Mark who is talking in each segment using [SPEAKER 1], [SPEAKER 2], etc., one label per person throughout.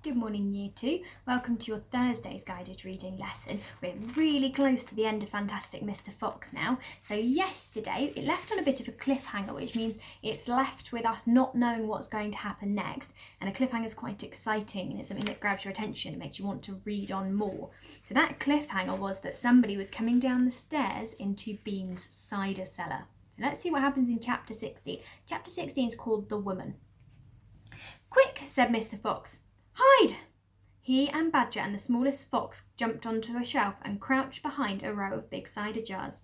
[SPEAKER 1] Good morning, Year 2. Welcome to your Thursday's guided reading lesson. We're really close to the end of Fantastic Mr. Fox now. So yesterday it left on a bit of a cliffhanger, which means it's left with us not knowing what's going to happen next. And a cliffhanger is quite exciting and it's something that grabs your attention and makes you want to read on more. So that cliffhanger was that somebody was coming down the stairs into Bean's cider cellar. So let's see what happens in Chapter 16. Chapter 16 is called The Woman. "Quick," said Mr. Fox. "Hide!" He and Badger and the smallest fox jumped onto a shelf and crouched behind a row of big cider jars.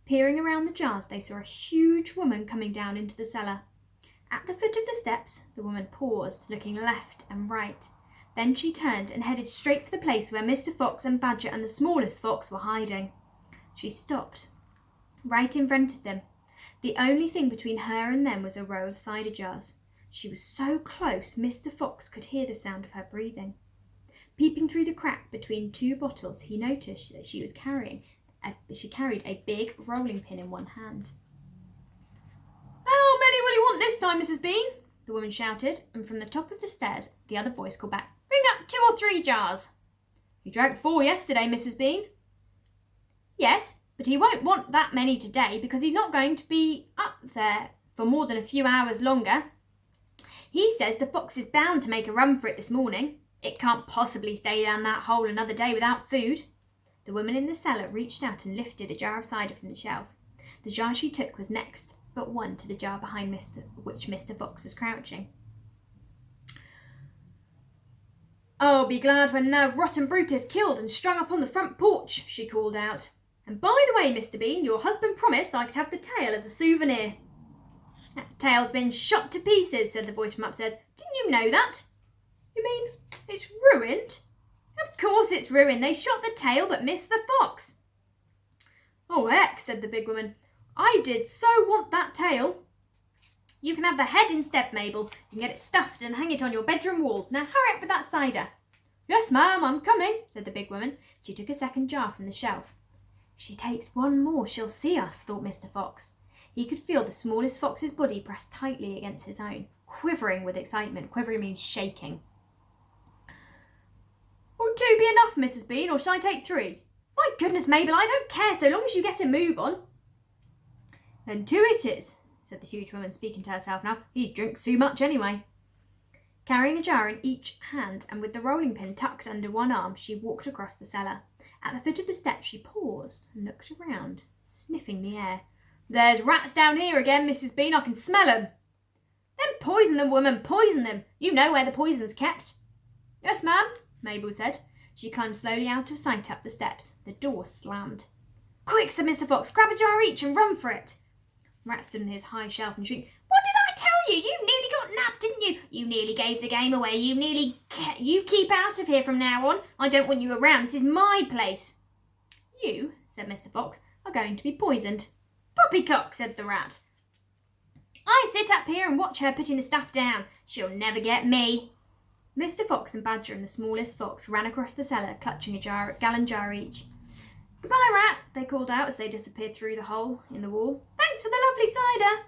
[SPEAKER 1] Peering around the jars, they saw a huge woman coming down into the cellar. At the foot of the steps, the woman paused, looking left and right. Then she turned and headed straight for the place where Mr. Fox and Badger and the smallest fox were hiding. She stopped, right in front of them. The only thing between her and them was a row of cider jars. She was so close, Mr. Fox could hear the sound of her breathing. Peeping through the crack between two bottles, he noticed that she carried a big rolling pin in one hand. "How many will you want this time, Mrs. Bean?" the woman shouted, and from the top of the stairs, the other voice called back, "Bring up 2 or 3 jars." "You drank 4 yesterday, Mrs. Bean." "Yes, but he won't want that many today because he's not going to be up there for more than a few hours longer. He says the fox is bound to make a run for it this morning. It can't possibly stay down that hole another day without food." The woman in the cellar reached out and lifted a jar of cider from the shelf. The jar she took was next but one to the jar behind which Mr. Fox was crouching. "Oh, be glad when that rotten brute is killed and strung up on the front porch," she called out. "And by the way, Mr. Bean, your husband promised I could have the tail as a souvenir." "That tail's been shot to pieces," said the voice from upstairs. "Didn't you know that?" "You mean it's ruined?" "Of course it's ruined. They shot the tail but missed the fox." "Oh, heck," said the big woman. "I did so want that tail." "You can have the head instead, Mabel. You can get it stuffed and hang it on your bedroom wall. Now hurry up with that cider." "Yes, ma'am, I'm coming," said the big woman. She took a second jar from the shelf. "If she takes one more, she'll see us," thought Mr. Fox. He could feel the smallest fox's body pressed tightly against his own, quivering with excitement. Quivering means shaking. "Will 2 be enough, Mrs. Bean, or shall I take 3? "My goodness, Mabel, I don't care, so long as you get a move on." "Then 2 it is," said the huge woman, speaking to herself now. "He drinks too much anyway." Carrying a jar in each hand and with the rolling pin tucked under one arm, she walked across the cellar. At the foot of the steps, she paused and looked around, sniffing the air. "There's rats down here again, Mrs. Bean. I can smell 'em." "Then poison them, woman, poison them. You know where the poison's kept." "Yes, ma'am," Mabel said. She climbed slowly out of sight up the steps. The door slammed. "Quick," said Mr. Fox, "grab a jar each and run for it." Rat stood on his high shelf and shrieked, "What did I tell you? You nearly got nabbed, didn't you? You nearly gave the game away. You keep out of here from now on. I don't want you around. This is my place." "You," said Mr. Fox, "are going to be poisoned." "Poppycock," said the rat. "I sit up here and watch her putting the stuff down. She'll never get me." Mr. Fox and Badger and the smallest fox ran across the cellar, clutching a gallon jar each. "Goodbye, Rat," they called out as they disappeared through the hole in the wall. "Thanks for the lovely cider."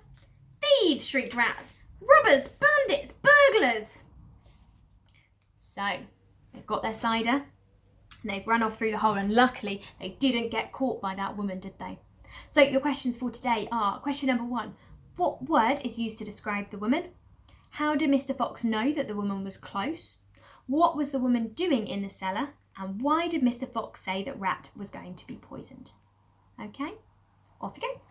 [SPEAKER 1] "Thieves!" shrieked Rat. "Robbers! Bandits! Burglars!" So, they've got their cider and they've run off through the hole, and luckily they didn't get caught by that woman, did they? So your questions for today are: question number 1, what word is used to describe the woman? How did Mr. Fox know that the woman was close? What was the woman doing in the cellar? And why did Mr. Fox say that Rat was going to be poisoned? Okay, off you go.